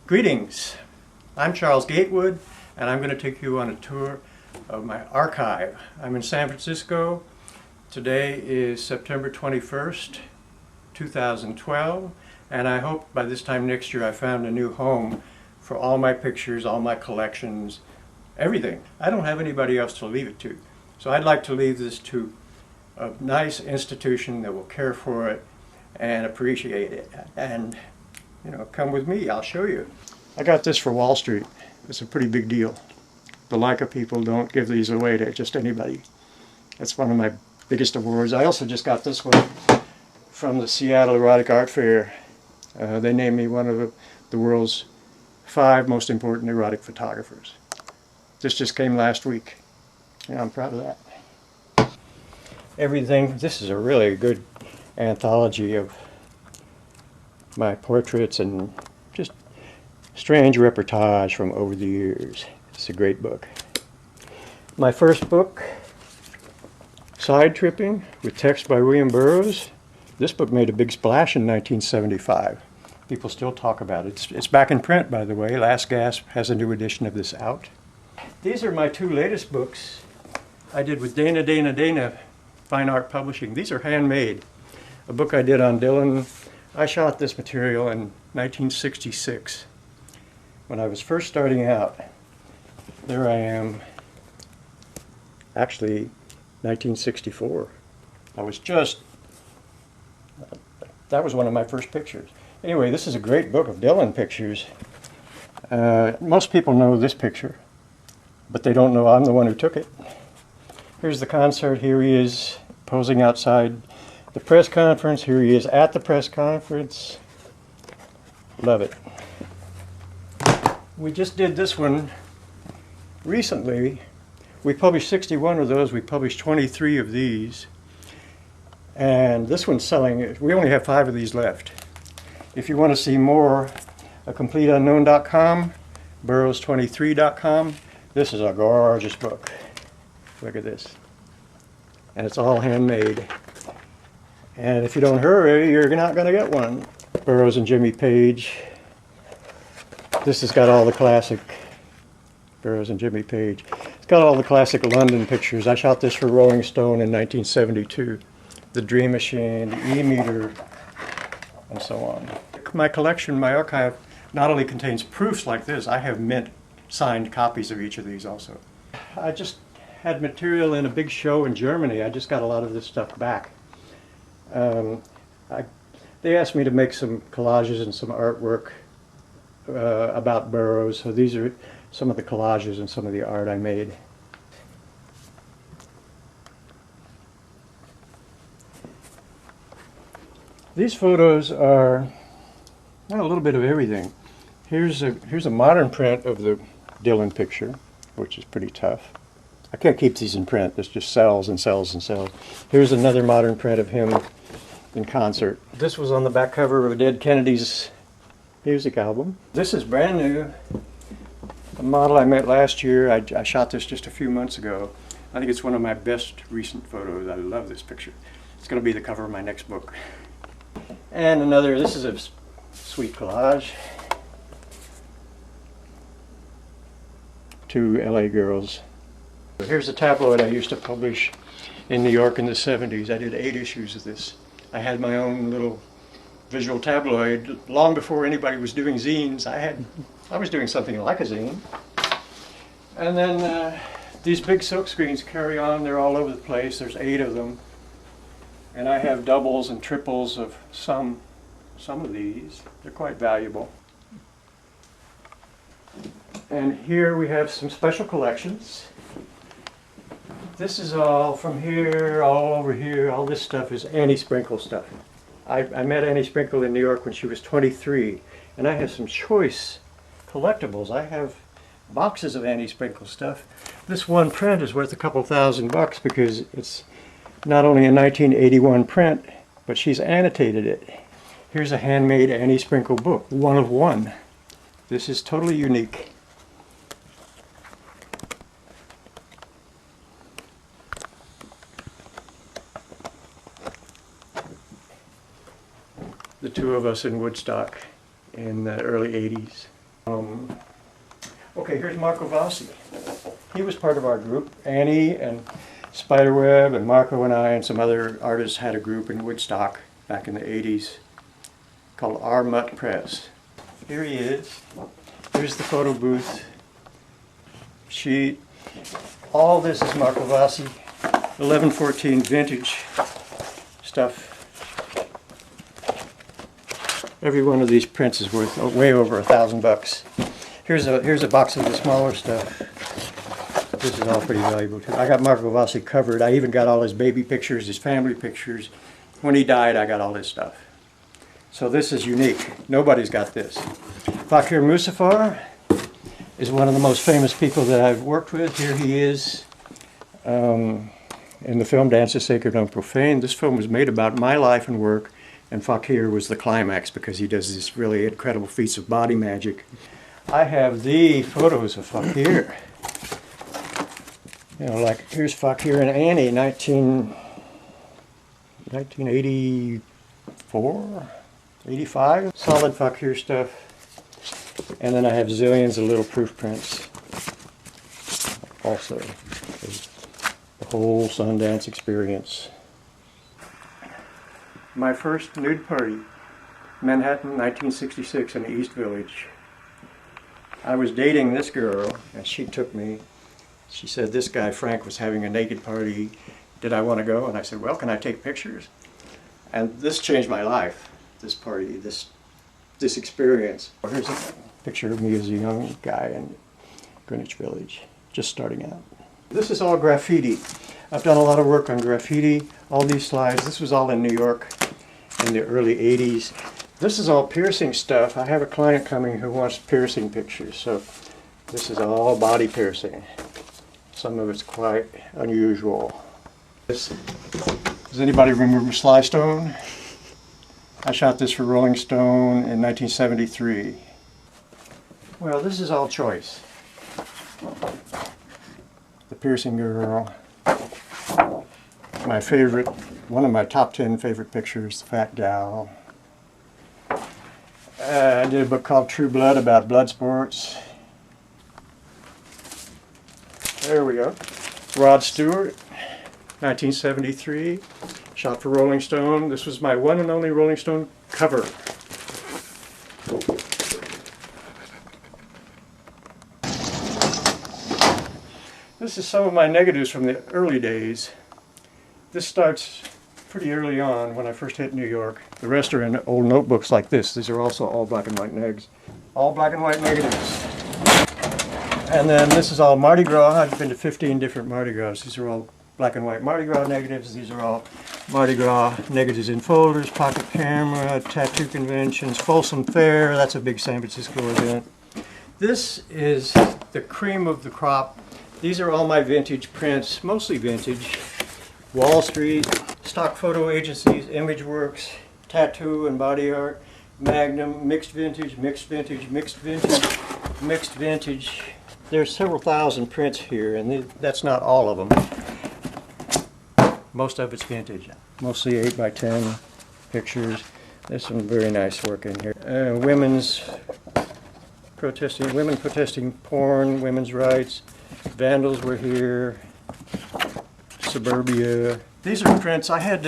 Greetings, I'm Charles Gatewood, and I'm going to take you on a tour of my archive. I'm in San Francisco. Today is September 21st, 2012, and I hope by this time next year I found a new home for all my pictures, all my collections, everything. I don't have anybody else to leave it to, so I'd like to leave this to a nice institution that will care for it and appreciate it. And come with me, I'll show you. I got this for Wall Street. It's a pretty big deal. The Leica people don't give these away to just anybody. That's one of my biggest awards. I also just got this one from the Seattle Erotic Art Fair. They named me one of the world's 5 most important erotic photographers. This just came last week. Yeah, I'm proud of that. Everything, this is a really good anthology of my portraits and just strange reportage from over the years. It's a great book. My first book, Side Tripping, with text by William Burroughs. This book made a big splash in 1975. People still talk about it. It's back in print, by the way. Last Gasp has a new edition of this out. These are my 2 latest books I did with Dana Fine Art Publishing. These are handmade. A book I did on Dylan. I shot this material in 1966 when I was first starting out. There I am, actually 1964. That was one of my first pictures. Anyway, this is a great book of Dylan pictures. Most people know this picture, but they don't know I'm the one who took it. Here's the concert. Here he is posing outside the press conference. Here he is at the press conference. Love it. We just did this one recently. We published 61 of those. We published 23 of these. And this one's selling. We only have 5 of these left. If you want to see more, CompleteUnknown.com, Burroughs23.com. This is a gorgeous book. Look at this. And it's all handmade. And if you don't hurry, you're not going to get one. Burroughs and Jimmy Page. This has got all the classic Burroughs and Jimmy Page. It's got all the classic London pictures. I shot this for Rolling Stone in 1972. The Dream Machine, the E-meter, and so on. My collection, my archive, not only contains proofs like this, I have mint signed copies of each of these also. I just had material in a big show in Germany. I just got a lot of this stuff back. They asked me to make some collages and some artwork about Burroughs. So these are some of the collages and some of the art I made. These photos are a little bit of everything. Here's a modern print of the Dylan picture, which is pretty tough. I can't keep these in print. This just sells and sells and sells. Here's another modern print of him in concert. This was on the back cover of Dead Kennedy's music album. This is brand new. A model I met last year. I shot this just a few months ago. I think it's one of my best recent photos. I love this picture. It's going to be the cover of my next book. And another, this is a sweet collage. 2 LA girls. Here's a tabloid I used to publish in New York in the 70s. I did 8 issues of this. I had my own little visual tabloid long before anybody was doing zines. I was doing something like a zine. And then these big silk screens carry on. They're all over the place. There's 8 of them. And I have doubles and triples of some of these. They're quite valuable. And here we have some special collections. This is all from here, all over here. All this stuff is Annie Sprinkle stuff. I met Annie Sprinkle in New York when she was 23, and I have some choice collectibles. I have boxes of Annie Sprinkle stuff. This one print is worth a couple $1,000 because it's not only a 1981 print, but she's annotated it. Here's a handmade Annie Sprinkle book, 1 of 1. This is totally unique. The 2 of us in Woodstock in the early 80s. Okay, here's Marco Vassi. He was part of our group. Annie and Spiderweb and Marco and I and some other artists had a group in Woodstock back in the 80s called Our Mutt Press. Here he is. Here's the photo booth sheet. All this is Marco Vassi, 1114 vintage stuff. Every one of these prints is worth way over $1,000. Here's a box of the smaller stuff. This is all pretty valuable too. I got Marco Vassi covered. I even got all his baby pictures, his family pictures. When he died, I got all his stuff. So this is unique. Nobody's got this. Fakir Musafar is one of the most famous people that I've worked with. Here he is in the film Dances Sacred and Profane. This film was made about my life and work, and Fakir was the climax because he does these really incredible feats of body magic. I have the photos of Fakir. You know, like here's Fakir and Annie, 1984, 85. Solid Fakir stuff. And then I have zillions of little proof prints. Also, the whole Sundance experience. My first nude party, Manhattan, 1966 in the East Village. I was dating this girl, and she took me. She said this guy, Frank, was having a naked party. Did I want to go? And I said, well, can I take pictures? And this changed my life, this party, this experience. Here's a picture of me as a young guy in Greenwich Village, just starting out. This is all graffiti. I've done a lot of work on graffiti. All these slides, this was all in New York in the early 80s. This is all piercing stuff. I have a client coming who wants piercing pictures, so this is all body piercing. Some of it's quite unusual. Does anybody remember Sly Stone? I shot this for Rolling Stone in 1973. Well, this is all choice. The piercing girl. My favorite, one of my top 10 favorite pictures, the fat gal. I did a book called True Blood about blood sports. There we go. Rod Stewart, 1973, shot for Rolling Stone. This was my one and only Rolling Stone cover. This is some of my negatives from the early days. This starts pretty early on when I first hit New York. The rest are in old notebooks like this. These are also all black and white negs. All black and white negatives. And then this is all Mardi Gras. I've been to 15 different Mardi Gras. These are all black and white Mardi Gras negatives. These are all Mardi Gras negatives in folders, pocket camera, tattoo conventions, Folsom Fair. That's a big San Francisco event. This is the cream of the crop. These are all my vintage prints, mostly vintage. Wall Street, stock photo agencies, Imageworks, tattoo and body art, Magnum, mixed vintage, mixed vintage, mixed vintage, mixed vintage. There's several thousand prints here, and that's not all of them. Most of it's vintage. Mostly 8x10 pictures. There's some very nice work in here. Women protesting porn, women's rights. Vandals were here. Suburbia. These are prints. I had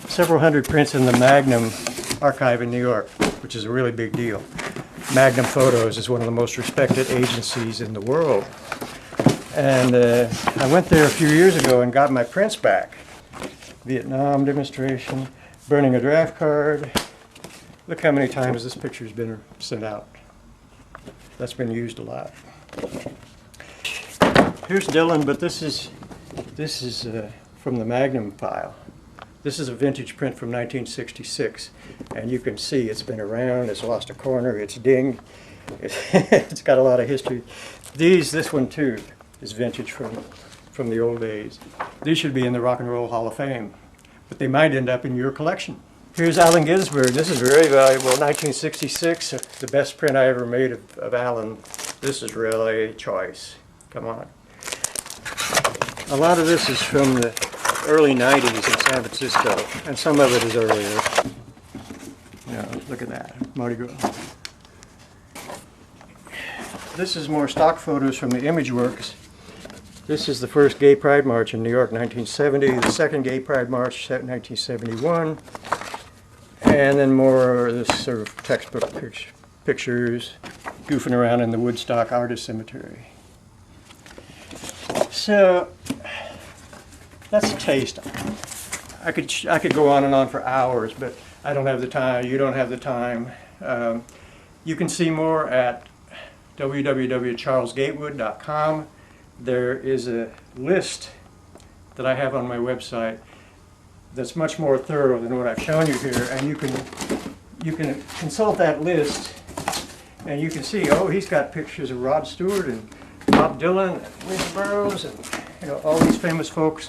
several hundred prints in the Magnum archive in New York, which is a really big deal. Magnum Photos is one of the most respected agencies in the world. And I went there a few years ago and got my prints back. Vietnam demonstration, burning a draft card. Look how many times this picture's been sent out. That's been used a lot. Here's Dylan, but this is from the Magnum file. This is a vintage print from 1966, and you can see it's been around, it's lost a corner, it's dinged, it's got a lot of history. This one too, is vintage from the old days. These should be in the Rock and Roll Hall of Fame, but they might end up in your collection. Here's Allen Ginsberg. This is very valuable, 1966, the best print I ever made of Allen. This is really choice. Come on. A lot of this is from the early 90s in San Francisco, and some of it is earlier. Yeah, look at that, Mardi Gras. This is more stock photos from the ImageWorks. This is the first Gay Pride March in New York, 1970. The second Gay Pride March, 1971. And then more of this sort of textbook pictures goofing around in the Woodstock Artist Cemetery. So that's a taste. I could go on and on for hours, but I don't have the time. You don't have the time. You can see more at www.charlesgatewood.com. There is a list that I have on my website that's much more thorough than what I've shown you here, and you can consult that list, and you can see, oh, he's got pictures of Rod Stewart and Bob Dylan and William Burroughs and all these famous folks,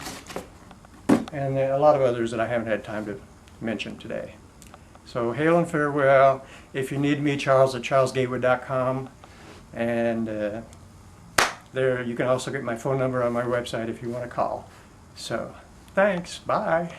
and a lot of others that I haven't had time to mention today. So hail and farewell. If you need me, Charles at charlesgatewood.com, and there you can also get my phone number on my website if you want to call. So thanks, bye.